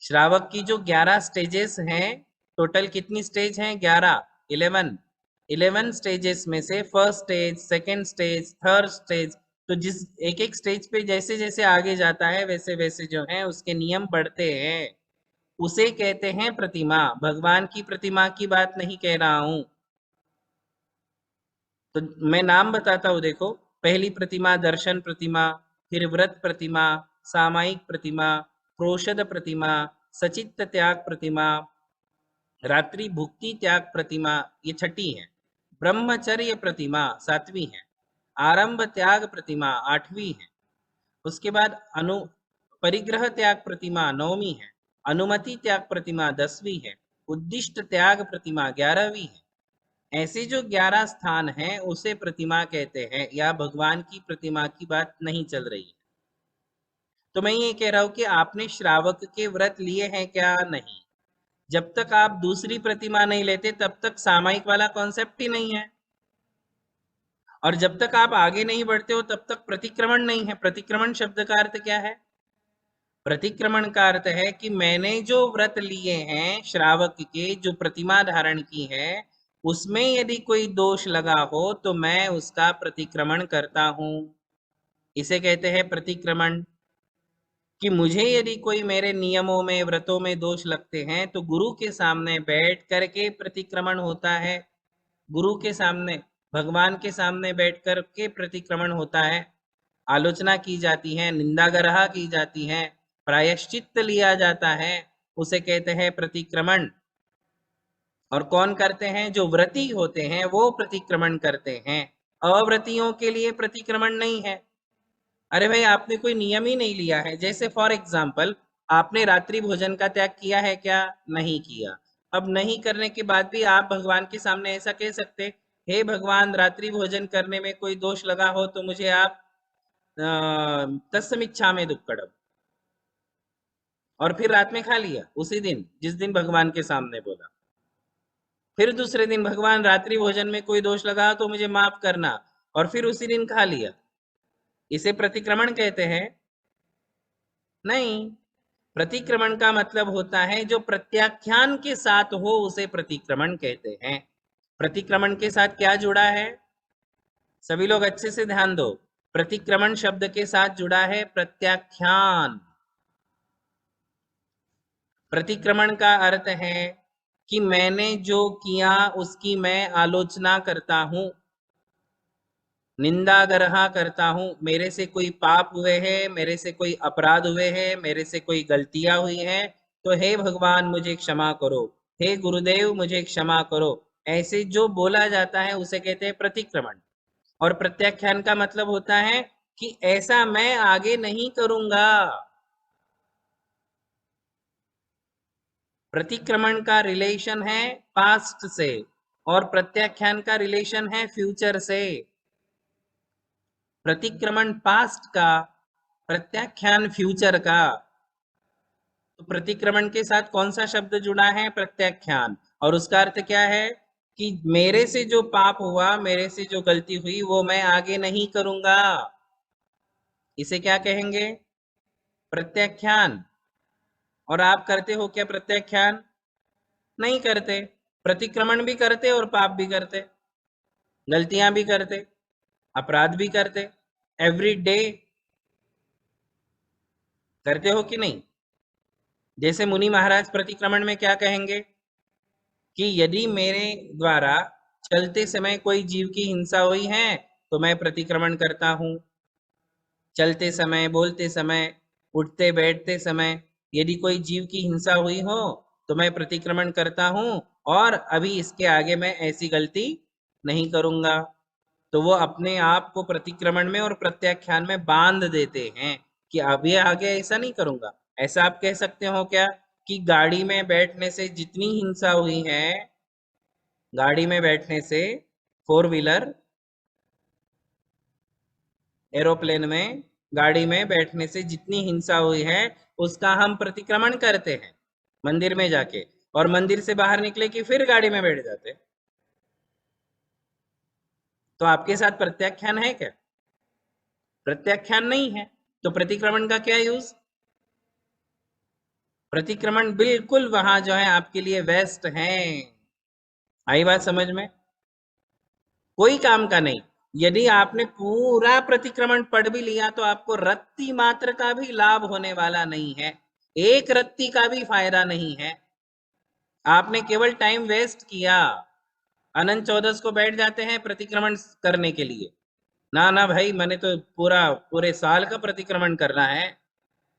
श्रावक की जो 11 स्टेजेस हैं, टोटल कितनी स्टेज हैं? 11, 11 स्टेजेस में से first stage, second stage, third stage, तो जिस एक एक स्टेज पे जैसे जैसे आगे जाता है वैसे वैसे जो है उसके नियम बढ़ते हैं, उसे कहते हैं प्रतिमा। भगवान की प्रतिमा की बात नहीं कह रहा हूं। तो मैं नाम बताता हूं, देखो। पहली प्रतिमा दर्शन प्रतिमा, फिर व्रत प्रतिमा, सामायिक प्रतिमा, प्रोषद प्रतिमा, सचित्त त्याग प्रतिमा, रात्रि भुक्ति त्याग प्रतिमा, ये छठी है। ब्रह्मचर्य प्रतिमा 7वीं है। आरंभ त्याग प्रतिमा 8वीं है। उसके बाद परिग्रह त्याग प्रतिमा 9वीं है। अनुमति त्याग प्रतिमा 10वीं है। उद्दिष्ट त्याग प्रतिमा 11वीं है। ऐसे जो 11 स्थान हैं उसे प्रतिमा कहते हैं, या भगवान की प्रतिमा की बात नहीं चल रही है। तो मैं ये कह रहा हूं कि आपने श्रावक के व्रत लिए हैं क्या? नहीं। जब तक आप दूसरी प्रतिमा नहीं लेते तब तक सामायिक वाला कॉन्सेप्ट ही नहीं है, और जब तक आप आगे नहीं बढ़ते हो तब तक प्रतिक्रमण नहीं है। प्रतिक्रमण शब्द का अर्थ क्या है? प्रतिक्रमण का अर्थ है कि मैंने जो व्रत लिए हैं श्रावक के, जो प्रतिमा धारण की है, उसमें यदि कोई दोष लगा हो तो मैं उसका प्रतिक्रमण करता हूं। इसे कहते हैं प्रतिक्रमण। कि मुझे यदि कोई मेरे नियमों में, व्रतों में दोष लगते हैं तो गुरु के सामने बैठ करके प्रतिक्रमण होता है। गुरु के सामने, भगवान के सामने बैठ कर के प्रतिक्रमण होता है। आलोचना की जाती है, निंदागरहा की जाती है, प्रायश्चित्त लिया जाता है, उसे कहते हैं प्रतिक्रमण। और कौन करते हैं? जो व्रती होते हैं वो प्रतिक्रमण करते हैं। अव्रतियों के लिए प्रतिक्रमण नहीं है। अरे भाई, आपने कोई नियम ही नहीं लिया है। जैसे फॉर एग्जाम्पल, आपने रात्रि भोजन का त्याग किया है क्या? नहीं किया। अब नहीं करने के बाद भी आप भगवान के सामने ऐसा कह सकते, हे भगवान, रात्रि भोजन करने में कोई दोष लगा हो तो मुझे आप तस्मिच्छामि दुक्कडम, और फिर रात में खा लिया उसी दिन, जिस दिन भगवान के सामने बोला। फिर दूसरे दिन, भगवान, रात्रि भोजन में कोई दोष लगा तो मुझे माफ करना, और फिर उसी दिन खा लिया। इसे प्रतिक्रमण कहते हैं? नहीं। प्रतिक्रमण का मतलब होता है जो प्रत्याख्यान के साथ हो उसे प्रतिक्रमण कहते हैं। प्रतिक्रमण के साथ क्या जुड़ा है? सभी लोग अच्छे से ध्यान दो। प्रतिक्रमण शब्द के साथ जुड़ा है प्रत्याख्यान। प्रतिक्रमण का अर्थ है कि मैंने जो किया उसकी मैं आलोचना करता हूं, निंदागरहा करता हूं। मेरे से कोई पाप हुए हैं, मेरे से कोई अपराध हुए हैं, मेरे से कोई गलतियां हुई हैं, तो हे भगवान मुझे क्षमा करो, हे गुरुदेव मुझे क्षमा करो, ऐसे जो बोला जाता है उसे कहते हैं प्रतिक्रमण। और प्रत्याख्यान का मतलब होता है कि ऐसा मैं आगे नहीं करूंगा। प्रतिक्रमण का रिलेशन है पास्ट से, और प्रत्याख्यान का रिलेशन है फ्यूचर से। प्रतिक्रमण पास्ट का, प्रत्याख्यान फ्यूचर का। तो प्रतिक्रमण के साथ कौन सा शब्द जुड़ा है? प्रत्याख्यान। और उसका अर्थ क्या है? कि मेरे से जो पाप हुआ, मेरे से जो गलती हुई, वो मैं आगे नहीं करूंगा। इसे क्या कहेंगे? प्रत्याख्यान। और आप करते हो क्या प्रत्याख्यान? नहीं करते, प्रतिक्रमण भी करते और पाप भी करते, गलतियां भी करते, अपराध भी करते, एवरी डे करते हो कि नहीं? जैसे मुनि महाराज प्रतिक्रमण में क्या कहेंगे कि यदि मेरे द्वारा चलते समय कोई जीव की हिंसा हुई है तो मैं प्रतिक्रमण करता हूं। चलते समय, बोलते समय, उठते बैठते समय यदि कोई जीव की हिंसा हुई हो तो मैं प्रतिक्रमण करता हूं, और अभी इसके आगे मैं ऐसी गलती नहीं करूंगा। तो वो अपने आप को प्रतिक्रमण में और प्रत्याख्यान में बांध देते हैं कि अभी आगे ऐसा नहीं करूंगा। ऐसा आप कह सकते हो क्या कि गाड़ी में बैठने से जितनी हिंसा हुई है, गाड़ी में बैठने से, फोर व्हीलर, एरोप्लेन में, गाड़ी में बैठने से जितनी हिंसा हुई है उसका हम प्रतिक्रमण करते हैं मंदिर में जाके, और मंदिर से बाहर निकले कि फिर गाड़ी में बैठ जाते। तो आपके साथ प्रत्याख्यान है क्या? प्रत्याख्यान नहीं है, तो प्रतिक्रमण का क्या यूज? प्रतिक्रमण बिल्कुल वहां जो है आपके लिए वेस्ट है। आई बात समझ में? कोई काम का नहीं। यदि आपने पूरा प्रतिक्रमण पढ़ भी लिया तो आपको रत्ती मात्र का भी लाभ होने वाला नहीं है, एक रत्ती का भी फायदा नहीं है। आपने केवल टाइम वेस्ट किया। अनंत चौदस को बैठ जाते हैं प्रतिक्रमण करने के लिए। ना ना भाई, मैंने तो पूरे साल का प्रतिक्रमण करना है।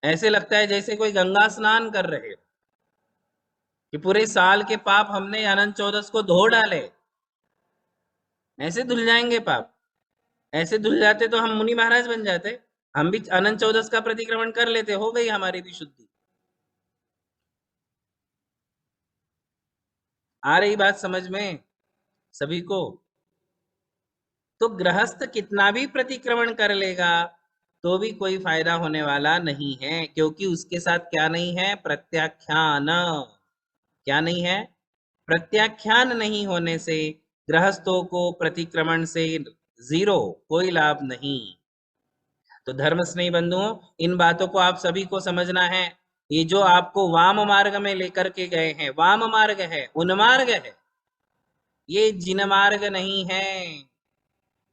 ऐसे लगता है जैसे कोई गंगा स्नान कर रहे हो, कि पूरे साल के पाप हमने अनंत चौदस को धो डाले। ऐसे धुल जाएंगे पाप? ऐसे धुल जाते तो हम मुनि महाराज बन जाते। हम भी अनंत चौदस का प्रतिक्रमण कर लेते, हो गई हमारी भी शुद्धि। आ रही बात समझ में सभी को? तो गृहस्थ कितना भी प्रतिक्रमण कर लेगा तो भी कोई फायदा होने वाला नहीं है, क्योंकि उसके साथ क्या नहीं है? प्रत्याख्यान। क्या नहीं है? प्रत्याख्यान नहीं होने से गृहस्थों को प्रतिक्रमण से जीरो, कोई लाभ नहीं। तो धर्म स्नेही बंधुओं, इन बातों को आप सभी को समझना है। ये जो आपको वाम मार्ग में लेकर के गए हैं, वाम मार्ग है, उन्मार्ग है, ये जिन मार्ग नहीं है।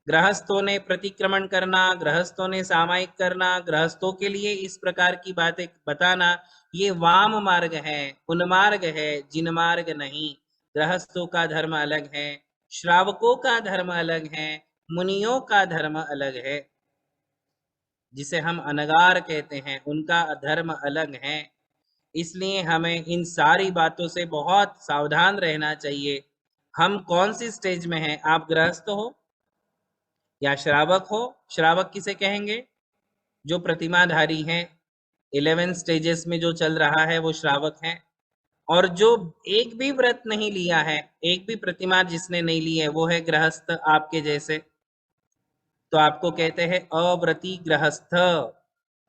गृहस्थों ने प्रतिक्रमण करना, गृहस्थों ने सामायिक करना, गृहस्थों के लिए इस प्रकार की बातें बताना, ये वाम मार्ग है, उन्मार्ग है, जिन मार्ग नहीं। गृहस्थों का धर्म अलग है, श्रावकों का धर्म अलग है, मुनियों का धर्म अलग है, जिसे हम अनगार कहते हैं, उनका धर्म अलग है। इसलिए हमें इन सारी बातों से बहुत सावधान रहना चाहिए। हम कौन सी स्टेज में हैं? आप गृहस्थ हो या श्रावक हो? श्रावक किसे कहेंगे? जो प्रतिमाधारी हैं, 11 स्टेजेस में जो चल रहा है वो श्रावक है। और जो एक भी व्रत नहीं लिया है, एक भी प्रतिमा जिसने नहीं ली है, वो है गृहस्थ, आपके जैसे। तो आपको कहते हैं अव्रती गृहस्थ।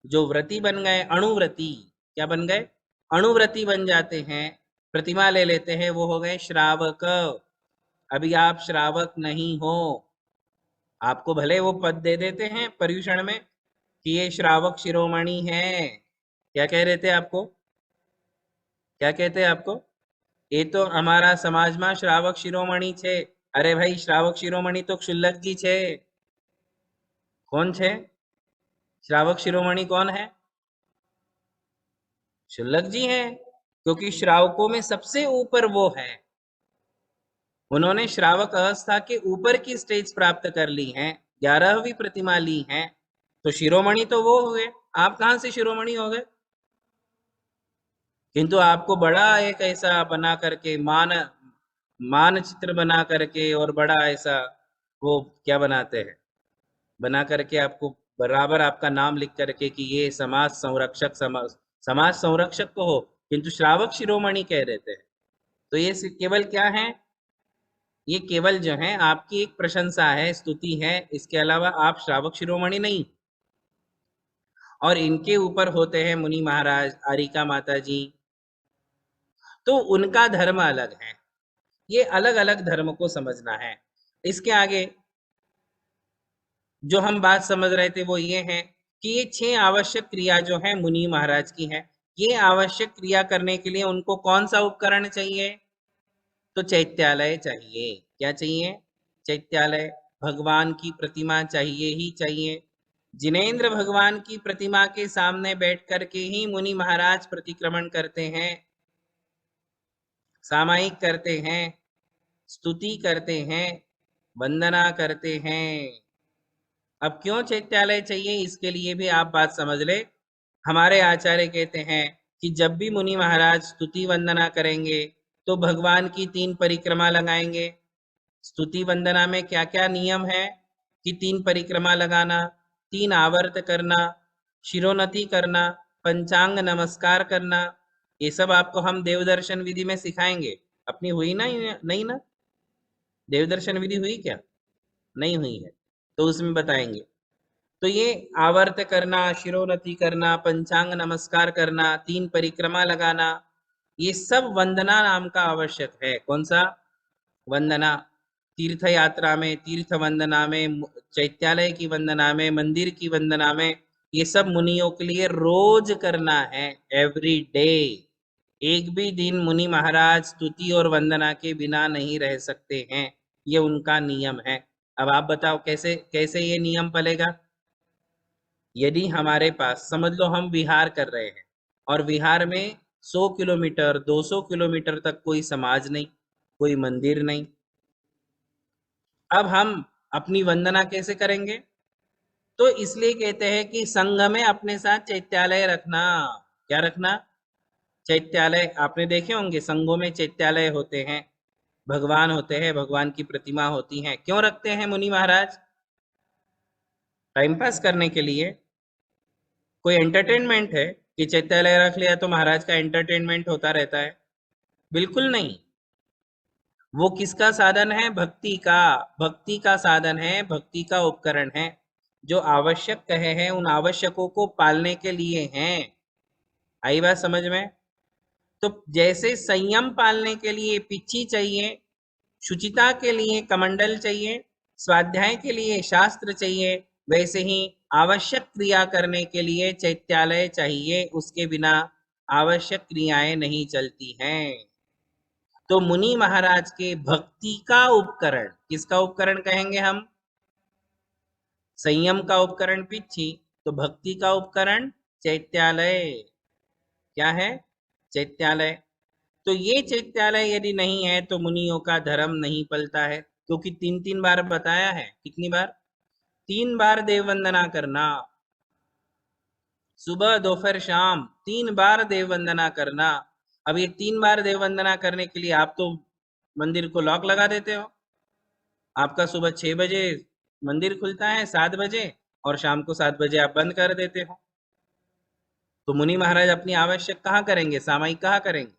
जो व्रती बन गए, अणुव्रती, क्या बन गए? अणुव्रती बन जाते हैं, प्रतिमा ले लेते हैं, वो हो गए श्रावक। अभी आप श्रावक नहीं हो। आपको भले वो पद दे देते हैं पर्युषण में कि ये श्रावक शिरोमणि है। क्या कह रहे थे आपको? क्या कहते हैं आपको? ये तो हमारा समाज में श्रावक शिरोमणि छे। अरे भाई, श्रावक शिरोमणि तो क्षुल्लक जी छे। कौन छे श्रावक शिरोमणि? कौन है? क्षुल्लक जी हैं, क्योंकि श्रावकों में सबसे ऊपर वो है। उन्होंने श्रावक अवस्था के ऊपर की स्टेज प्राप्त कर ली है, 11वीं प्रतिमा ली है। तो शिरोमणि तो वो हुए, आप कहां से शिरोमणि हो गए? किंतु आपको बड़ा एक ऐसा बना करके मानचित्र बना करके, और बड़ा ऐसा वो क्या बनाते हैं, बना करके आपको बराबर आपका नाम लिख करके कि ये समाज संरक्षक, समाज संरक्षक तो हो, किंतु श्रावक शिरोमणि कह देते हैं। तो ये केवल क्या है? ये केवल जो है आपकी एक प्रशंसा है, स्तुति है, इसके अलावा आप श्रावक शिरोमणि नहीं। और इनके ऊपर होते हैं मुनि महाराज, आरिका माता जी, तो उनका धर्म अलग है। ये अलग अलग धर्म को समझना है। इसके आगे जो हम बात समझ रहे थे वो ये है कि ये 6 आवश्यक क्रिया जो है मुनि महाराज की है। ये आवश्यक क्रिया करने के लिए उनको कौन सा उपकरण चाहिए? तो चैत्यालय चाहिए। क्या चाहिए? चैत्यालय। भगवान की प्रतिमा चाहिए ही चाहिए। जिनेंद्र भगवान की प्रतिमा के सामने बैठ करके ही मुनि महाराज प्रतिक्रमण करते हैं, सामायिक करते हैं, स्तुति करते हैं, वंदना करते हैं। अब क्यों चैत्यालय चाहिए, इसके लिए भी आप बात समझ ले। हमारे आचार्य कहते हैं कि जब भी मुनि महाराज स्तुति वंदना करेंगे तो भगवान की 3 परिक्रमा लगाएंगे। स्तुति वंदना में क्या क्या नियम है कि 3 परिक्रमा लगाना, 3 आवर्त करना, शिरोन्नति करना, पंचांग नमस्कार करना, ये सब आपको हम देवदर्शन विधि में सिखाएंगे। अपनी हुई ना? नहीं ना? देवदर्शन विधि हुई क्या? नहीं हुई है, तो उसमें बताएंगे। तो ये आवर्त करना, शिरोन्नति करना, पंचांग नमस्कार करना, 3 परिक्रमा लगाना, ये सब वंदना नाम का आवश्यक है। कौन सा? वंदना। तीर्थ यात्रा में, तीर्थ वंदना में, चैत्यालय की वंदना में, मंदिर की वंदना में, ये सब मुनियों के लिए रोज करना है, एवरी डे। एक भी दिन मुनि महाराज स्तुति और वंदना के बिना नहीं रह सकते हैं, ये उनका नियम है। अब आप बताओ कैसे कैसे ये नियम पलेगा? यदि हमारे पास, समझ लो हम विहार कर रहे हैं और विहार में 100 किलोमीटर 200 किलोमीटर तक कोई समाज नहीं, कोई मंदिर नहीं, अब हम अपनी वंदना कैसे करेंगे? तो इसलिए कहते हैं कि संघ में अपने साथ चैत्यालय रखना। क्या रखना? चैत्यालय। आपने देखे होंगे संघों में चैत्यालय होते हैं, भगवान होते हैं, भगवान की प्रतिमा होती हैं। क्यों रखते हैं मुनि महाराज? टाइम पास करने के लिए। कोई एंटरटेनमेंट है कि चैत्यालय रख लिया तो महाराज का एंटरटेनमेंट होता रहता है? बिल्कुल नहीं। वो किसका साधन है? भक्ति का। भक्ति का साधन है, भक्ति का उपकरण है। जो आवश्यक कहे हैं उन आवश्यकों को पालने के लिए हैं। आई बात समझ में? तो जैसे संयम पालने के लिए पिच्ची चाहिए, शुचिता के लिए कमंडल चाहिए, स्वाध्याय के लिए शास्त्र चाहिए, वैसे ही आवश्यक क्रिया करने के लिए चैत्यालय चाहिए। उसके बिना आवश्यक क्रियाएं नहीं चलती हैं। तो मुनि महाराज के भक्ति का उपकरण, किसका उपकरण कहेंगे हम? संयम का उपकरण पिच्छी, तो भक्ति का उपकरण चैत्यालय। क्या है? चैत्यालय। तो ये चैत्यालय यदि नहीं है तो मुनियों का धर्म नहीं पलता है, क्योंकि 3 बार बताया है। कितनी बार? 3 बार देव वंदना करना, सुबह दोपहर शाम 3 बार देव वंदना करना। अब ये 3 बार देव वंदना करने के लिए आप तो मंदिर को लॉक लगा देते हो। आपका सुबह 6 बजे मंदिर खुलता है, 7 बजे, और शाम को 7 बजे आप बंद कर देते हो। तो मुनि महाराज अपनी आवश्यक कहाँ करेंगे, सामायिक कहाँ करेंगे?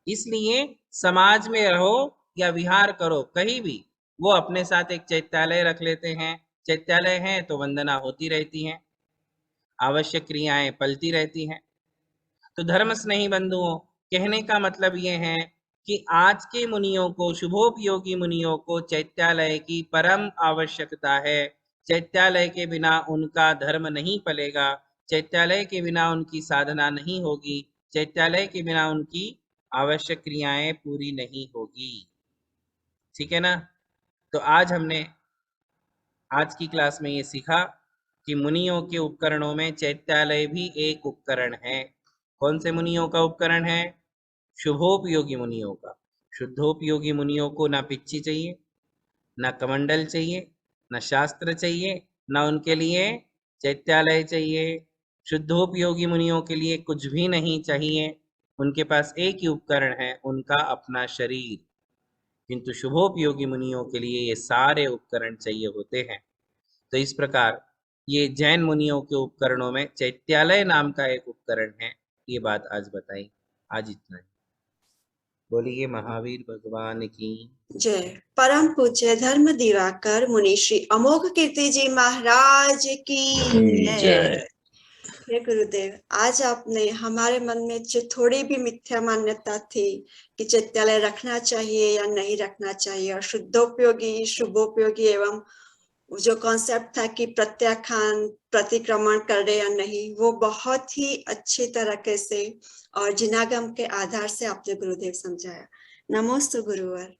इसलिए समाज में रहो या विहार करो, कहीं भी वो अपने साथ एक चैत्यालय रख लेते हैं। चैत्यालय है तो वंदना होती रहती है, आवश्यक क्रियाएं पलती रहती हैं। तो धर्म स्नेही बंधुओं, कहने का मतलब ये है कि आज के मुनियों को, शुभोपयोगी मुनियों को चैत्यालय की परम आवश्यकता है। चैत्यालय के बिना उनका धर्म नहीं पलेगा, चैत्यालय के बिना उनकी साधना नहीं होगी, चैत्यालय के बिना उनकी आवश्यक क्रियाएं पूरी नहीं होगी। ठीक है ना? तो आज हमने आज की क्लास में ये सीखा कि मुनियों के उपकरणों में चैत्यालय भी एक उपकरण है। कौन से मुनियों का उपकरण है? शुभोपयोगी मुनियों का। शुद्धोपयोगी मुनियों को ना पिच्ची चाहिए, ना कमंडल चाहिए, ना शास्त्र चाहिए, ना उनके लिए चैत्यालय चाहिए। शुद्धोपयोगी मुनियों के लिए कुछ भी नहीं चाहिए, उनके पास एक ही उपकरण है, उनका अपना शरीर। किंतु शुभोपयोगी मुनियों के लिए ये सारे उपकरण चाहिए होते हैं। तो इस प्रकार ये जैन मुनियों के उपकरणों में चैत्यालय नाम का एक उपकरण है। ये बात आज बताई। आज इतना ही। बोलिए महावीर भगवान की जय। परम पूज्य धर्म दिवाकर मुनि श्री अमोघ कीर्ति जी महाराज की जय। हे गुरुदेव, आज आपने हमारे मन में जो थोड़ी भी मिथ्या मान्यता थी कि चैत्यालय रखना चाहिए या नहीं रखना चाहिए, और शुद्धोपयोगी शुभोपयोगी एवं जो कॉन्सेप्ट था कि प्रत्याख्यान प्रतिक्रमण कर रहे या नहीं, वो बहुत ही अच्छी तरीके से और जिनागम के आधार से आपने गुरुदेव समझाया। नमोस्तु गुरुवर।